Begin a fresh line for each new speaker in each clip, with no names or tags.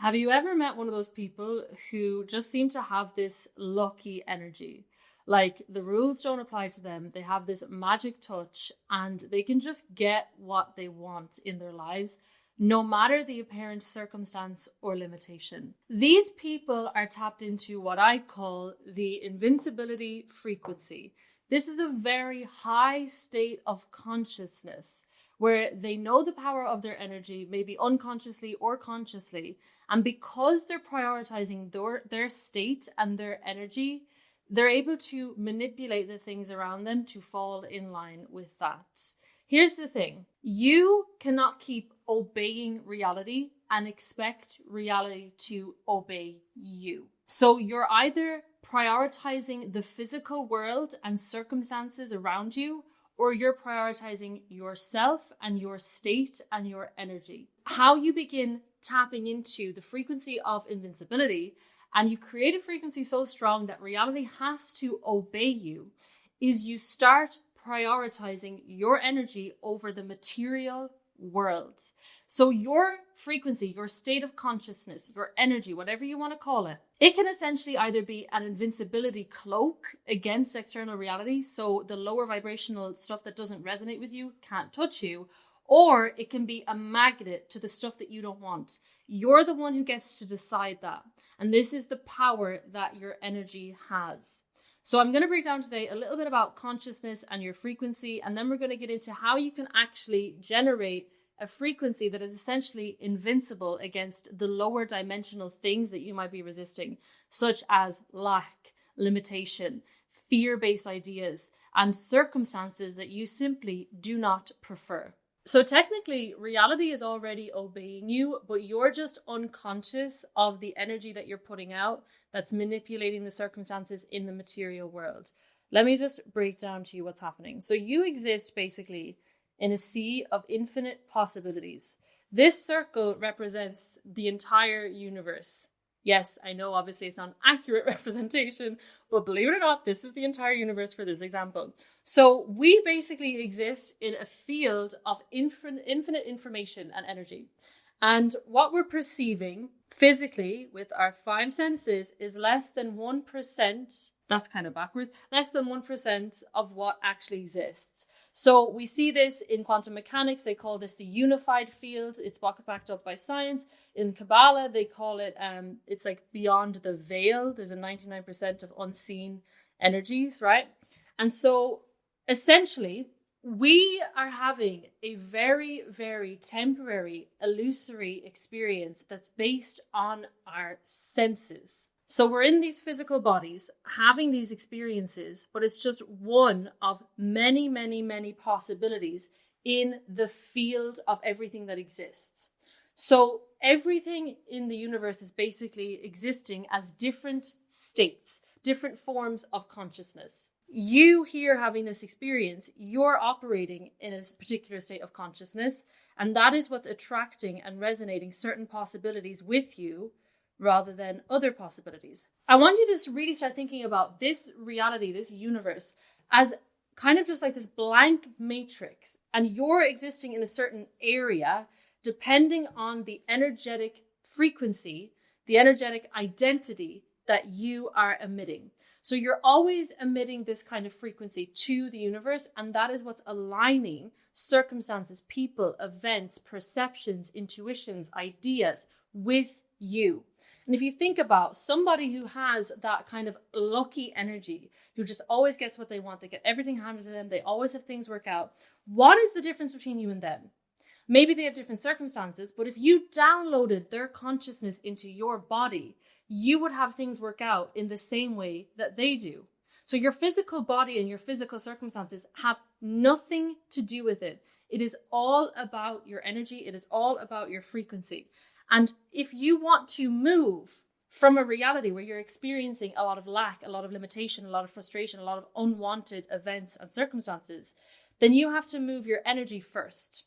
Have you ever met one of those people who just seem to have this lucky energy? Like the rules don't apply to them. They have this magic touch and they can just get what they want in their lives, no matter the apparent circumstance or limitation. These people are tapped into what I call the invincibility frequency. This is a very high state of consciousness where they know the power of their energy, maybe unconsciously or consciously. And because they're prioritizing their state and their energy, they're able to manipulate the things around them to fall in line with that. Here's the thing. You cannot keep obeying reality and expect reality to obey you. So you're either prioritizing the physical world and circumstances around you, or you're prioritizing yourself and your state and your energy. How you begin tapping into the frequency of invincibility, and you create a frequency so strong that reality has to obey you, is you start prioritizing your energy over the material world. So your frequency, your state of consciousness, your energy, whatever you want to call it, it can essentially either be an invincibility cloak against external reality, so the lower vibrational stuff that doesn't resonate with you can't touch you, or it can be a magnet to the stuff that you don't want. You're the one who gets to decide that. And this is the power that your energy has. So I'm going to break down today a little bit about consciousness and your frequency, and then we're going to get into how you can actually generate a frequency that is essentially invincible against the lower dimensional things that you might be resisting, such as lack, limitation, fear-based ideas, and circumstances that you simply do not prefer. So technically, reality is already obeying you, but you're just unconscious of the energy that you're putting out that's manipulating the circumstances in the material world. Let me just break down to you what's happening. So you exist basically in a sea of infinite possibilities. This circle represents the entire universe. Yes, I know obviously it's not an accurate representation, but believe it or not, this is the entire universe for this example. So we basically exist in a field of infinite information and energy. And what we're perceiving physically with our five senses is less than 1%, that's kind of backwards, less than 1% of what actually exists. So we see this in quantum mechanics. They call this the unified field. It's backed up by science. In Kabbalah, they call it, it's like beyond the veil. There's a 99% of unseen energies, right? And so essentially, we are having a very, very temporary, illusory experience that's based on our senses. So we're in these physical bodies having these experiences, but it's just one of many, many, many possibilities in the field of everything that exists. So everything in the universe is basically existing as different states, different forms of consciousness. You here having this experience, you're operating in a particular state of consciousness, and that is what's attracting and resonating certain possibilities with you rather than other possibilities. I want you to just really start thinking about this reality, this universe, as kind of just like this blank matrix, and you're existing in a certain area depending on the energetic frequency, the energetic identity that you are emitting. So you're always emitting this kind of frequency to the universe, and that is what's aligning circumstances, people, events, perceptions, intuitions, ideas with you. And if you think about somebody who has that kind of lucky energy, who just always gets what they want, they get everything handed to them, they always have things work out, what is the difference between you and them? Maybe they have different circumstances, but if you downloaded their consciousness into your body, you would have things work out in the same way that they do. So your physical body and your physical circumstances have nothing to do with it. It is all about your energy. It is all about your frequency. And if you want to move from a reality where you're experiencing a lot of lack, a lot of limitation, a lot of frustration, a lot of unwanted events and circumstances, then you have to move your energy first.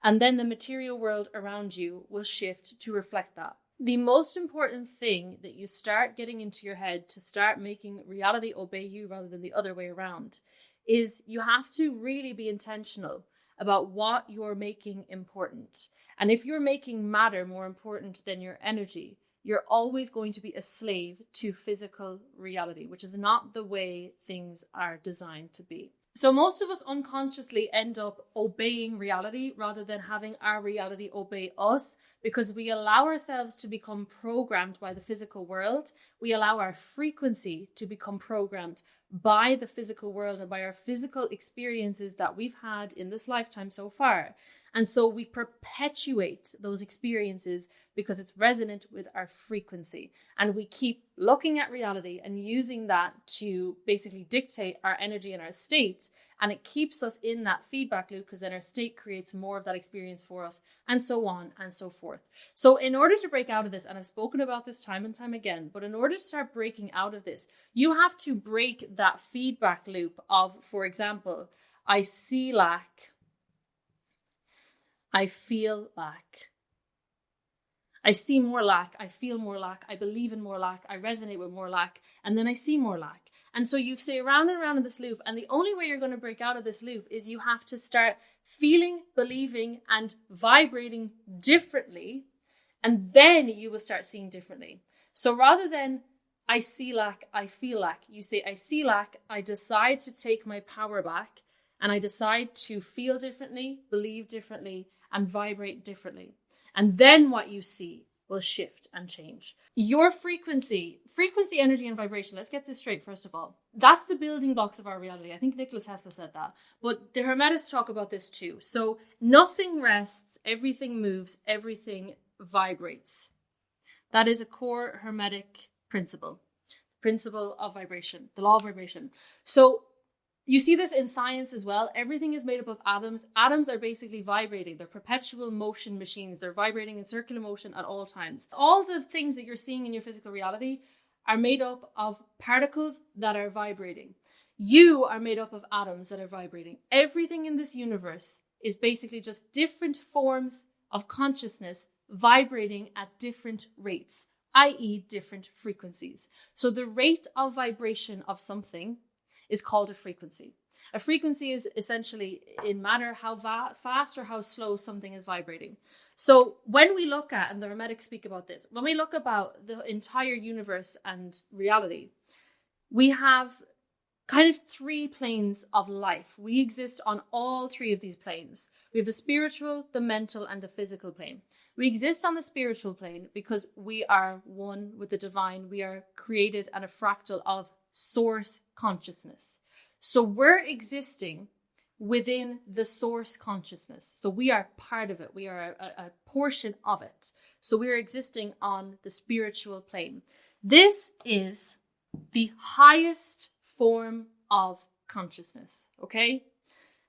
And then the material world around you will shift to reflect that. The most important thing that you start getting into your head to start making reality obey you rather than the other way around is you have to really be intentional about what you're making important. And if you're making matter more important than your energy, you're always going to be a slave to physical reality, which is not the way things are designed to be. So most of us unconsciously end up obeying reality rather than having our reality obey us, because we allow ourselves to become programmed by the physical world. We allow our frequency to become programmed by the physical world and by our physical experiences that we've had in this lifetime so far. And so we perpetuate those experiences because it's resonant with our frequency. And we keep looking at reality and using that to basically dictate our energy and our state. And it keeps us in that feedback loop, because then our state creates more of that experience for us, and so on and so forth. So in order to break out of this, and I've spoken about this time and time again, but in order to start breaking out of this, you have to break that feedback loop of, for example, I see lack, I feel lack. I see more lack, I feel more lack, I believe in more lack, I resonate with more lack, and then I see more lack. And so you stay around and around in this loop, and the only way you're going to break out of this loop is you have to start feeling, believing, and vibrating differently, and then you will start seeing differently. So rather than I see lack, I feel lack, you say I see lack, I decide to take my power back, and I decide to feel differently, believe differently, and vibrate differently. And then what you see will shift and change. Your frequency, energy, and vibration. Let's get this straight, first of all. That's the building blocks of our reality. I think Nikola Tesla said that. But the Hermetics talk about this too. So nothing rests, everything moves, everything vibrates. That is a core Hermetic principle of vibration, the law of vibration. So you see this in science as well. Everything is made up of atoms. Atoms are basically vibrating. They're perpetual motion machines. They're vibrating in circular motion at all times. All the things that you're seeing in your physical reality are made up of particles that are vibrating. You are made up of atoms that are vibrating. Everything in this universe is basically just different forms of consciousness vibrating at different rates, i.e. different frequencies. So the rate of vibration of something is called a frequency. A frequency is essentially, in matter how fast or how slow something is vibrating. So when we look at, and the Hermetics speak about this, when we look about the entire universe and reality, we have kind of three planes of life. We exist on all three of these planes. We have the spiritual, the mental, and the physical plane. We exist on the spiritual plane because we are one with the divine. We are created and a fractal of source consciousness. So we're existing within the source consciousness. So we are part of it. We are a portion of it. So we are existing on the spiritual plane. This is the highest form of consciousness, okay?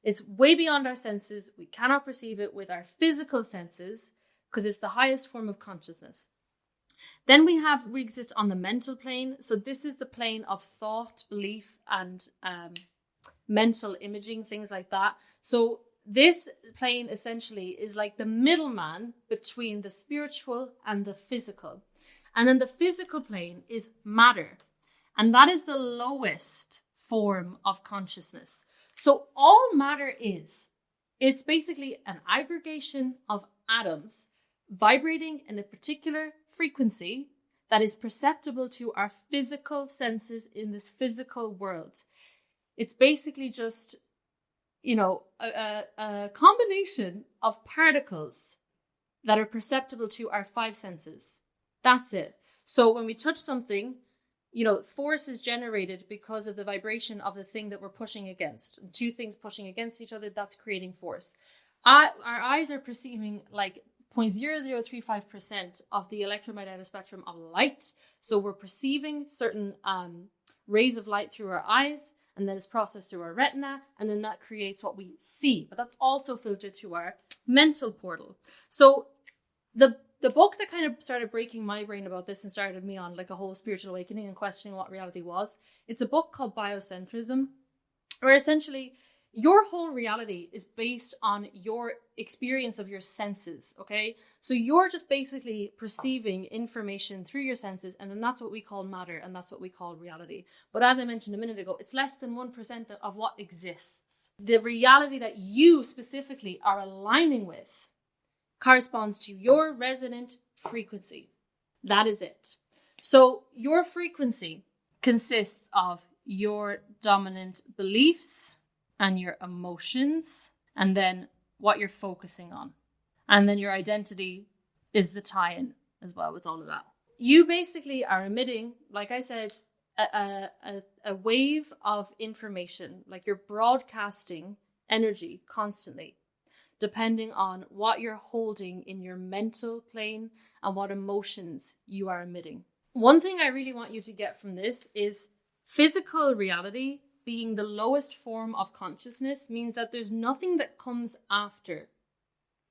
It's way beyond our senses. We cannot perceive it with our physical senses because it's the highest form of consciousness. Then we exist on the mental plane. So this is the plane of thought, belief, and mental imaging, things like that. So this plane essentially is like the middleman between the spiritual and the physical. And then the physical plane is matter. And that is the lowest form of consciousness. So all matter is, it's basically an aggregation of atoms vibrating in a particular frequency that is perceptible to our physical senses in this physical world. It's basically just, a combination of particles that are perceptible to our five senses. That's it. So when we touch something, force is generated because of the vibration of the thing that we're pushing against. Two things pushing against each other, that's creating force. Our eyes are perceiving like 0.0035% of the electromagnetic spectrum of light. So we're perceiving certain rays of light through our eyes, and then it's processed through our retina, and then that creates what we see. But that's also filtered through our mental portal. So the book that kind of started breaking my brain about this and started me on like a whole spiritual awakening and questioning what reality was, it's a book called Biocentrism, where essentially your whole reality is based on your experience of your senses, okay? So you're just basically perceiving information through your senses, and then that's what we call matter, and that's what we call reality. But as I mentioned a minute ago, it's less than 1% of what exists. the reality that you specifically are aligning with corresponds to your resonant frequency. That is it. So your frequency consists of your dominant beliefs and your emotions, and then what you're focusing on. And then your identity is the tie-in as well with all of that. You basically are emitting, like I said, a wave of information, like you're broadcasting energy constantly, depending on what you're holding in your mental plane and what emotions you are emitting. One thing I really want you to get from this is physical reality being the lowest form of consciousness means that there's nothing that comes after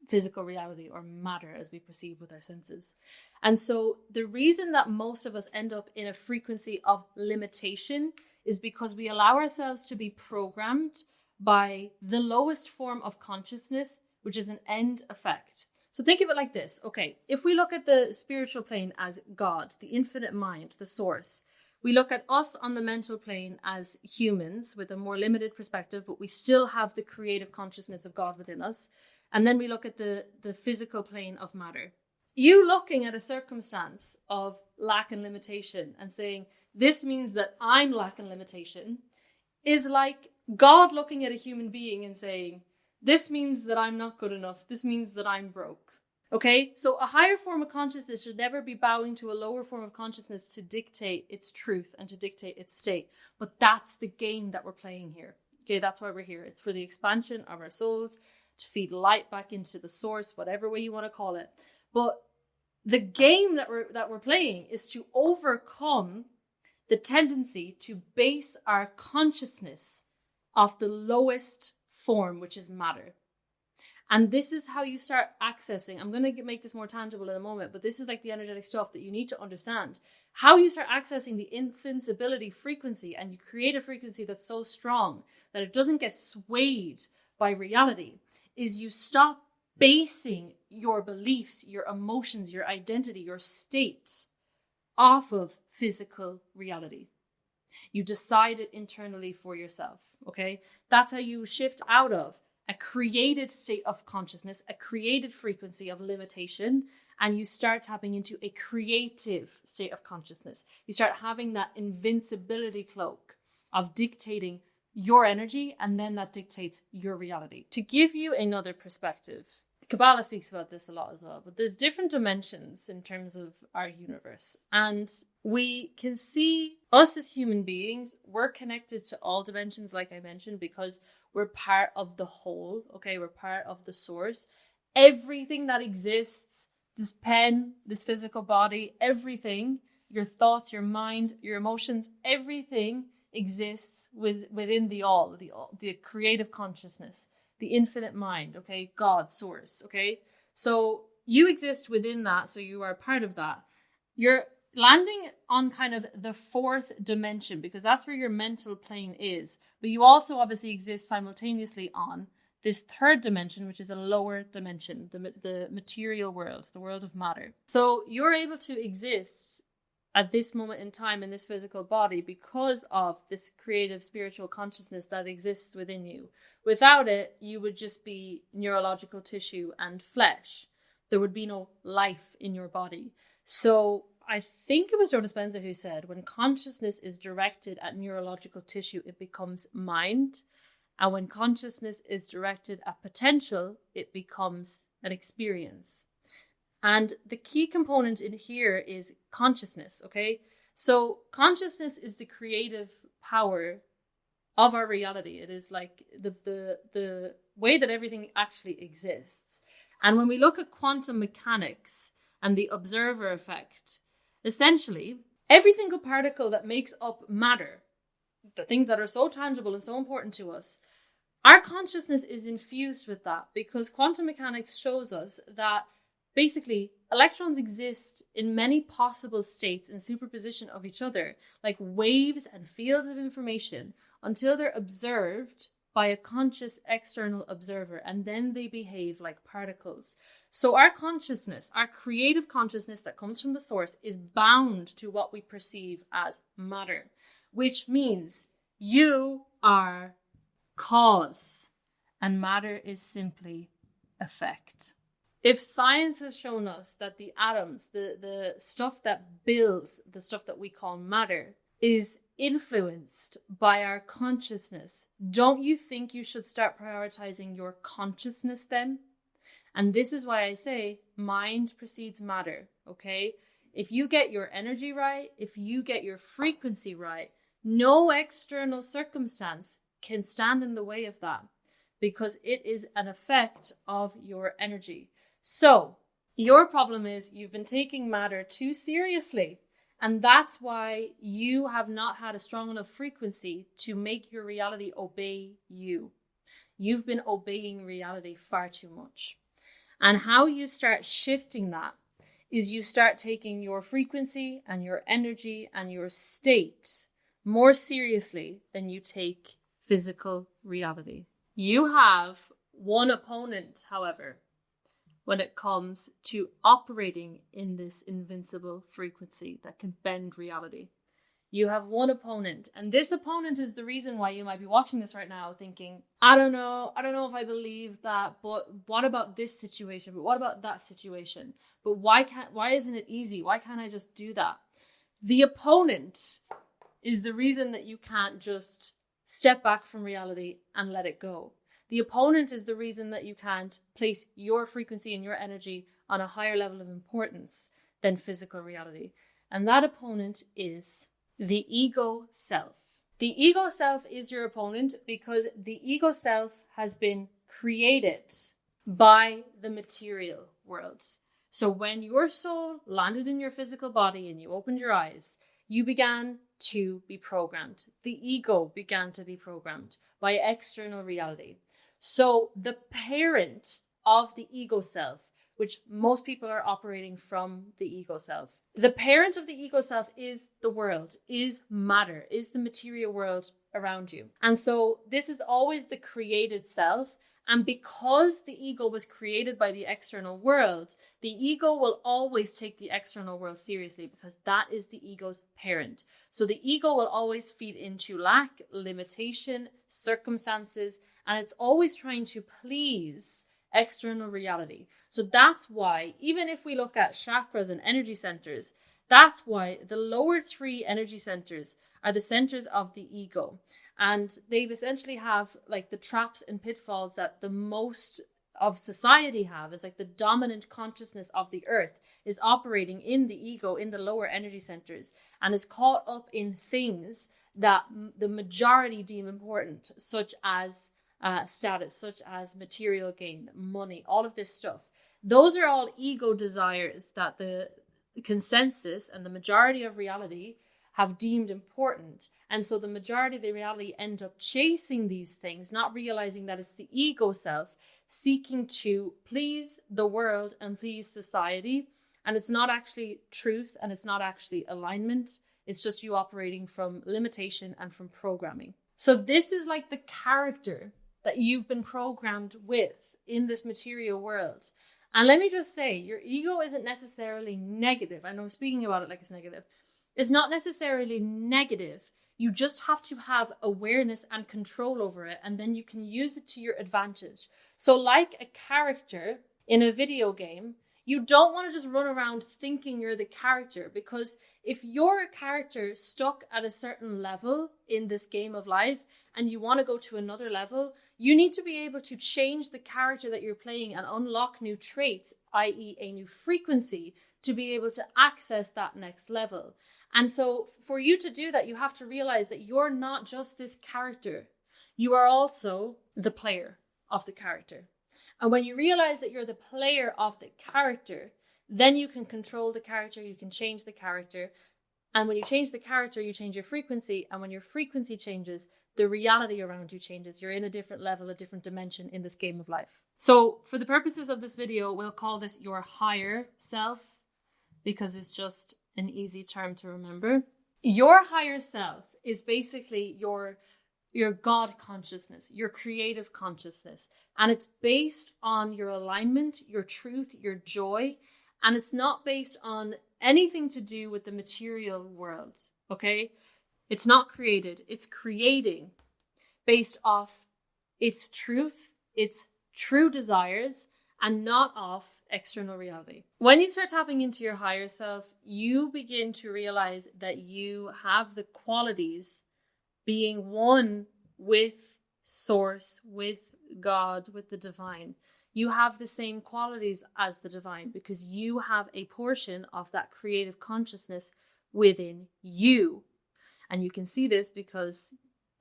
physical reality or matter as we perceive with our senses. And so the reason that most of us end up in a frequency of limitation is because we allow ourselves to be programmed by the lowest form of consciousness, which is an end effect. So think of it like this. Okay, if we look at the spiritual plane as God, the infinite mind, the source, we look at us on the mental plane as humans with a more limited perspective, but we still have the creative consciousness of God within us. And then we look at the physical plane of matter. You looking at a circumstance of lack and limitation and saying, this means that I'm lack and limitation, is like God looking at a human being and saying, this means that I'm not good enough. This means that I'm broke. Okay? So a higher form of consciousness should never be bowing to a lower form of consciousness to dictate its truth and to dictate its state. But that's the game that we're playing here. Okay? That's why we're here. It's for the expansion of our souls, to feed light back into the source, whatever way you want to call it. But the game that we're playing is to overcome the tendency to base our consciousness off the lowest form, which is matter. And this is how you start accessing. I'm going to make this more tangible in a moment, but this is like the energetic stuff that you need to understand. How you start accessing the invincibility frequency, and you create a frequency that's so strong that it doesn't get swayed by reality, is you stop basing your beliefs, your emotions, your identity, your state off of physical reality. You decide it internally for yourself, okay? That's how you shift out of a created state of consciousness, a created frequency of limitation, and you start tapping into a creative state of consciousness. You start having that invincibility cloak of dictating your energy, and then that dictates your reality. To give you another perspective, Kabbalah speaks about this a lot as well, but there's different dimensions in terms of our universe. And we can see us as human beings, we're connected to all dimensions, like I mentioned, because we're part of the whole, okay? We're part of the source. Everything that exists, this pen, this physical body, everything, your thoughts, your mind, your emotions, everything exists within the all, the creative consciousness, the infinite mind, okay? God, source, okay? So you exist within that, so you are part of that. You're landing on kind of the fourth dimension because that's where your mental plane is. But you also obviously exist simultaneously on this third dimension, which is a lower dimension, the material world, the world of matter. So you're able to exist at this moment in time in this physical body because of this creative spiritual consciousness that exists within you. Without it, you would just be neurological tissue and flesh. There would be no life in your body. So I think it was Joe Dispenza who said, when consciousness is directed at neurological tissue, it becomes mind. And when consciousness is directed at potential, it becomes an experience. And the key component in here is consciousness, okay? So consciousness is the creative power of our reality. It is like the way that everything actually exists. And when we look at quantum mechanics and the observer effect, essentially, every single particle that makes up matter, the things that are so tangible and so important to us, our consciousness is infused with that because quantum mechanics shows us that basically, electrons exist in many possible states in superposition of each other, like waves and fields of information, until they're observed by a conscious external observer, and then they behave like particles. So our consciousness, our creative consciousness that comes from the source, is bound to what we perceive as matter, which means you are cause, and matter is simply effect. If science has shown us that the atoms, the stuff that builds, the stuff that we call matter, is influenced by our consciousness, don't you think you should start prioritizing your consciousness then? And this is why I say mind precedes matter, okay? If you get your energy right, if you get your frequency right, no external circumstance can stand in the way of that, because it is an effect of your energy. So your problem is you've been taking matter too seriously. And that's why you have not had a strong enough frequency to make your reality obey you. You've been obeying reality far too much. And how you start shifting that is you start taking your frequency and your energy and your state more seriously than you take physical reality. You have one opponent, however, when it comes to operating in this invincible frequency that can bend reality. You have one opponent, and this opponent is the reason why you might be watching this right now thinking, I don't know if I believe that, but what about this situation? But what about that situation? But why isn't it easy? Why can't I just do that? The opponent is the reason that you can't just step back from reality and let it go. The opponent is the reason that you can't place your frequency and your energy on a higher level of importance than physical reality. And that opponent is the ego self. The ego self is your opponent because the ego self has been created by the material world. So when your soul landed in your physical body and you opened your eyes, you began to be programmed. The ego began to be programmed by external reality. So the parent of the ego self, which most people are operating from the ego self, the parent of the ego self is the world, is matter, is the material world around you. And so this is always the created self. And because the ego was created by the external world, the ego will always take the external world seriously because that is the ego's parent. So the ego will always feed into lack, limitation, circumstances, and it's always trying to please external reality. So that's why, even if we look at chakras and energy centers, that's why the lower three energy centers are the centers of the ego. And they essentially have like the traps and pitfalls that the most of society have. Is like the dominant consciousness of the earth is operating in the ego, in the lower energy centers, and is caught up in things that the majority deem important, such as status, such as material gain, money, all of this stuff. Those are all ego desires that the consensus and the majority of reality have deemed important. And so the majority of the reality end up chasing these things, not realizing that it's the ego self seeking to please the world and please society. And it's not actually truth and it's not actually alignment. It's just you operating from limitation and from programming. So this is like the character that you've been programmed with in this material world. And let me just say, your ego isn't necessarily negative. I know I'm speaking about it like it's negative. It's not necessarily negative. You just have to have awareness and control over it, and then you can use it to your advantage. So like a character in a video game, you don't want to just run around thinking you're the character, because if you're a character stuck at a certain level in this game of life and you want to go to another level, you need to be able to change the character that you're playing and unlock new traits, i.e. a new frequency, to be able to access that next level. And so for you to do that, you have to realize that you're not just this character. You are also the player of the character. And when you realize that you're the player of the character, then you can control the character, you can change the character. And when you change the character, you change your frequency. And when your frequency changes, the reality around you changes. You're in a different level, a different dimension in this game of life. So for the purposes of this video, we'll call this your higher self, because it's just an easy term to remember. Your higher self is basically your God consciousness, your creative consciousness. And it's based on your alignment, your truth, your joy. And it's not based on anything to do with the material world, okay? It's not created. It's creating based off its truth, its true desires, and not off external reality. When you start tapping into your higher self, you begin to realize that you have the qualities being one with source, with God, with the divine. You have the same qualities as the divine because you have a portion of that creative consciousness within you. And you can see this because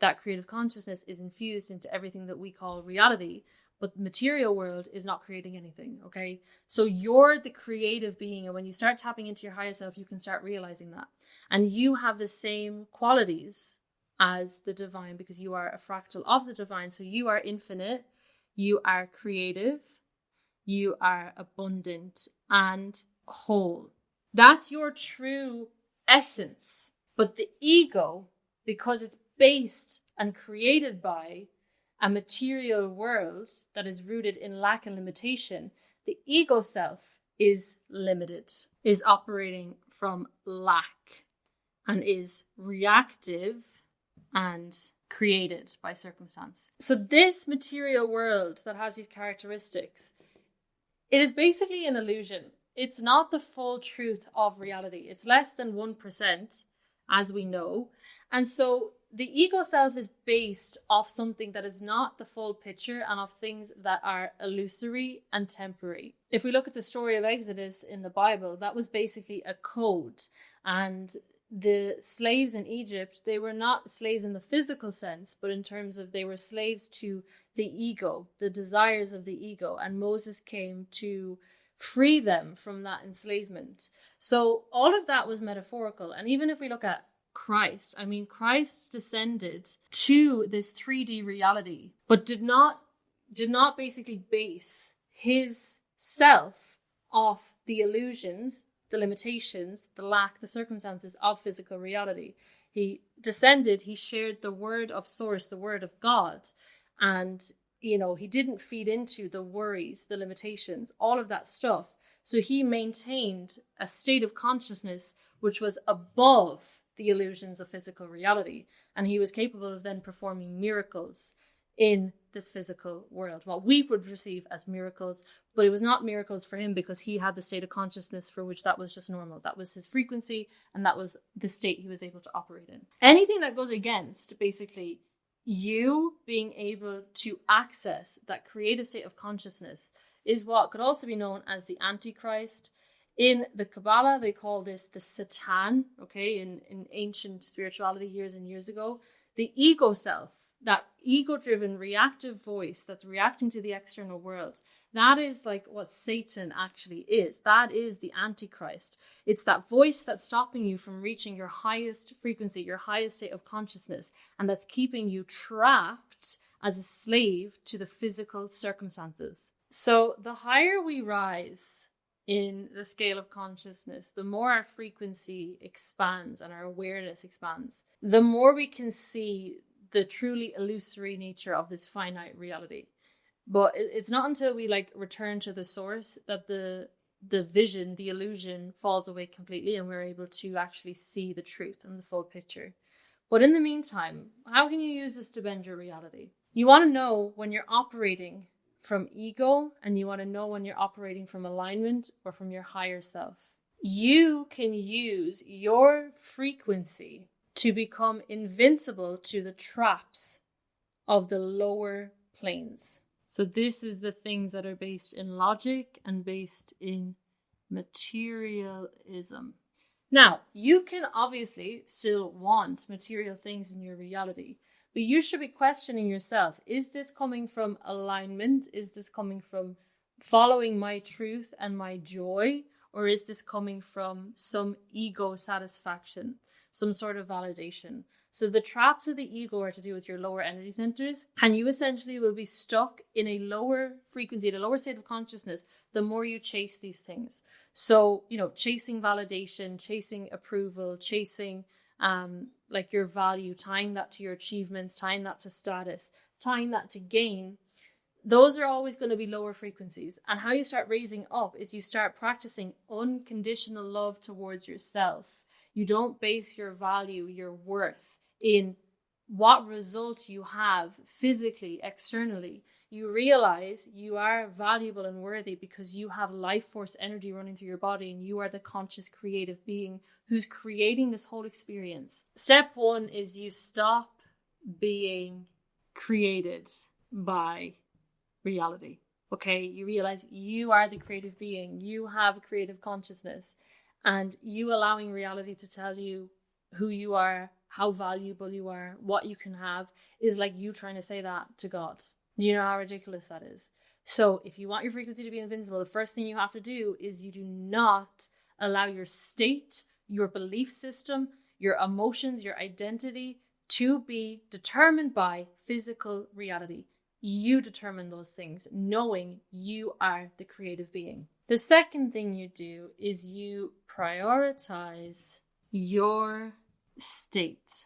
that creative consciousness is infused into everything that we call reality, but the material world is not creating anything, okay? So you're the creative being, and when you start tapping into your higher self, you can start realizing that. And you have the same qualities as the divine because you are a fractal of the divine. So you are infinite, you are creative, you are abundant and whole. That's your true essence. But the ego, because it's based and created by a material world that is rooted in lack and limitation, the ego self is limited, is operating from lack, and is reactive and created by circumstance. So this material world that has these characteristics, it is basically an illusion. It's not the full truth of reality. It's less than 1%, as we know. And so the ego self is based off something that is not the full picture and of things that are illusory and temporary. If we look at the story of Exodus in the Bible, that was basically a code. And the slaves in Egypt, they were not slaves in the physical sense, but in terms of they were slaves to the ego, the desires of the ego. And Moses came to free them from that enslavement. So all of that was metaphorical. And even if we look at Christ, I mean, Christ descended to this 3D reality, but did not basically base his self off the illusions, the limitations, the lack, the circumstances of physical reality. He descended, he shared the word of source, the word of God. And, he didn't feed into the worries, the limitations, all of that stuff. So he maintained a state of consciousness which was above the illusions of physical reality. And he was capable of then performing miracles in this physical world, what we would perceive as miracles, but it was not miracles for him because he had the state of consciousness for which that was just normal. That was his frequency, and that was the state he was able to operate in. Anything that goes against, basically, you being able to access that creative state of consciousness is what could also be known as the Antichrist. In the Kabbalah, they call this the Satan, okay, in ancient spirituality years and years ago. The ego self, that ego-driven reactive voice that's reacting to the external world, that is like what Satan actually is. That is the Antichrist. It's that voice that's stopping you from reaching your highest frequency, your highest state of consciousness, and that's keeping you trapped as a slave to the physical circumstances. So the higher we rise in the scale of consciousness, the more our frequency expands and our awareness expands, the more we can see the truly illusory nature of this finite reality. But it's not until we return to the source that the vision, the illusion falls away completely and we're able to actually see the truth and the full picture. But in the meantime, how can you use this to bend your reality? You want to know when you're operating from ego, and you want to know when you're operating from alignment or from your higher self. You can use your frequency to become invincible to the traps of the lower planes. So this is the things that are based in logic and based in materialism. Now, you can obviously still want material things in your reality, but you should be questioning yourself. Is this coming from alignment? Is this coming from following my truth and my joy? Or is this coming from some ego satisfaction, some sort of validation? So the traps of the ego are to do with your lower energy centers, and you essentially will be stuck in a lower frequency, in a lower state of consciousness, the more you chase these things. So, chasing validation, chasing approval, chasing your value, tying that to your achievements, tying that to status, tying that to gain. Those are always going to be lower frequencies. And how you start raising up is you start practicing unconditional love towards yourself. You don't base your value, your worth in what result you have physically, externally, you realize you are valuable and worthy because you have life force energy running through your body and you are the conscious creative being who's creating this whole experience. Step one is you stop being created by reality. Okay, you realize you are the creative being, you have creative consciousness, and you allowing reality to tell you who you are, how valuable you are, what you can have, is like you trying to say that to God. Do you know how ridiculous that is? So if you want your frequency to be invincible, the first thing you have to do is you do not allow your state, your belief system, your emotions, your identity to be determined by physical reality. You determine those things, knowing you are the creative being. The second thing you do is you prioritize your state.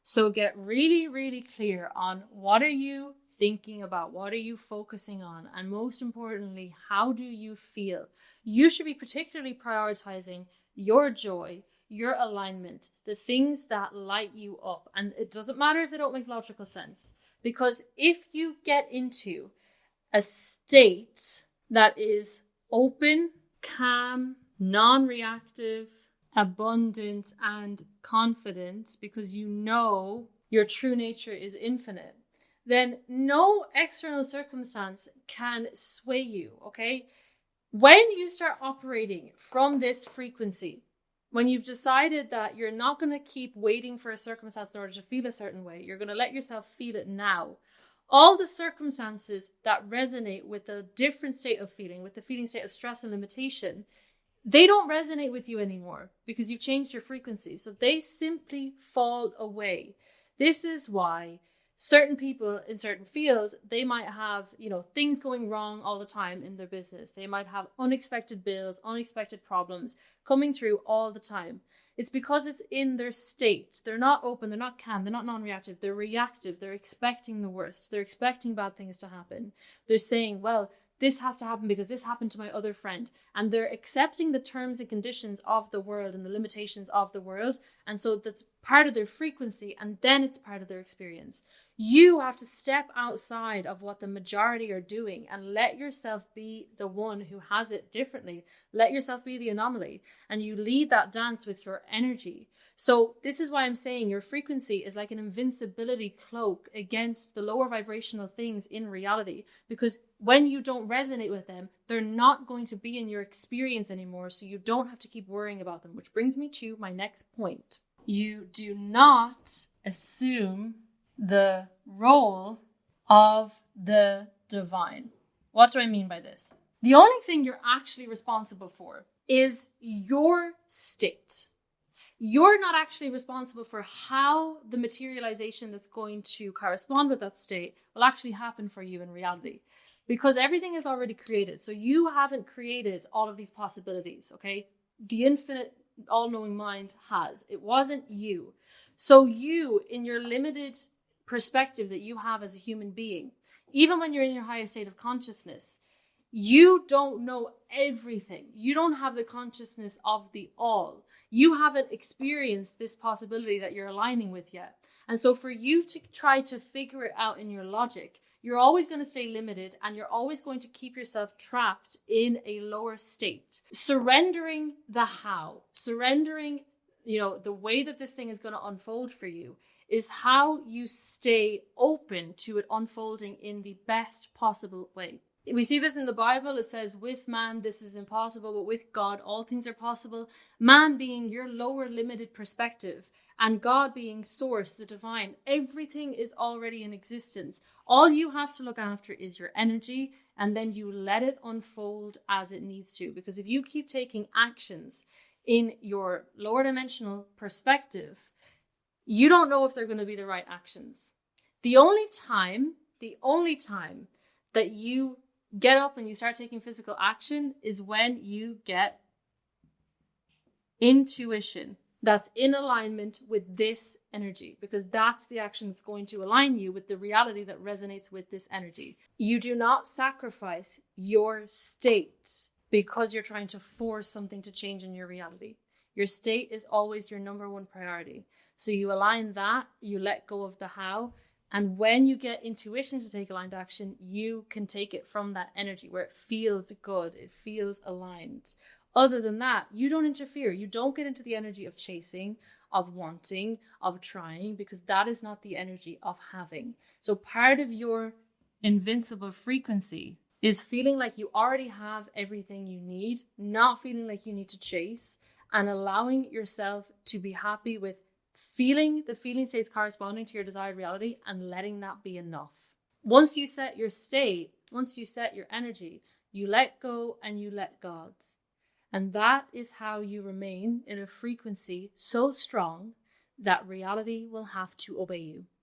So get really, really clear on what are you thinking about, what are you focusing on, and most importantly, how do you feel? You should be particularly prioritizing your joy, your alignment, the things that light you up. And it doesn't matter if they don't make logical sense, because if you get into a state that is open, calm, non-reactive, abundant, and confident, because you know your true nature is infinite, then no external circumstance can sway you, okay? When you start operating from this frequency, when you've decided that you're not going to keep waiting for a circumstance in order to feel a certain way, you're going to let yourself feel it now. All the circumstances that resonate with a different state of feeling, with the feeling state of stress and limitation, they don't resonate with you anymore because you've changed your frequency. So they simply fall away. This is why certain people in certain fields, they might have, things going wrong all the time in their business. They might have unexpected bills, unexpected problems coming through all the time. It's because it's in their state. They're not open, they're not calm, they're not non-reactive, they're reactive. They're expecting the worst. They're expecting bad things to happen. They're saying, well, this has to happen because this happened to my other friend. And they're accepting the terms and conditions of the world and the limitations of the world. And so that's part of their frequency, and then it's part of their experience. You have to step outside of what the majority are doing and let yourself be the one who has it differently. Let yourself be the anomaly, and you lead that dance with your energy. So this is why I'm saying your frequency is like an invincibility cloak against the lower vibrational things in reality, because when you don't resonate with them, they're not going to be in your experience anymore, so you don't have to keep worrying about them, which brings me to my next point. You do not assume the role of the divine. What do I mean by this? The only thing you're actually responsible for is your state. You're not actually responsible for how the materialization that's going to correspond with that state will actually happen for you in reality, because everything is already created. So you haven't created all of these possibilities, okay? The infinite all-knowing mind has. It wasn't you. So you, in your limited perspective that you have as a human being, even when you're in your highest state of consciousness, you don't know everything. You don't have the consciousness of the all. You haven't experienced this possibility that you're aligning with yet. And so for you to try to figure it out in your logic, you're always going to stay limited, and you're always going to keep yourself trapped in a lower state. Surrendering the how, surrendering, the way that this thing is going to unfold for you is how you stay open to it unfolding in the best possible way. We see this in the Bible. It says, with man, this is impossible, but with God, all things are possible. Man being your lower limited perspective, and God being source, the divine. Everything is already in existence. All you have to look after is your energy, and then you let it unfold as it needs to. Because if you keep taking actions in your lower dimensional perspective, you don't know if they're going to be the right actions. The only time that you get up and you start taking physical action is when you get intuition that's in alignment with this energy, because that's the action that's going to align you with the reality that resonates with this energy. You do not sacrifice your state because you're trying to force something to change in your reality. Your state is always your number one priority. So you align that, you let go of the how. And when you get intuition to take aligned action, you can take it from that energy where it feels good, it feels aligned. Other than that, you don't interfere. You don't get into the energy of chasing, of wanting, of trying, because that is not the energy of having. So part of your invincible frequency is feeling like you already have everything you need, not feeling like you need to chase, and allowing yourself to be happy with feeling the feeling states corresponding to your desired reality and letting that be enough. Once you set your state, once you set your energy, you let go and you let God. And that is how you remain in a frequency so strong that reality will have to obey you.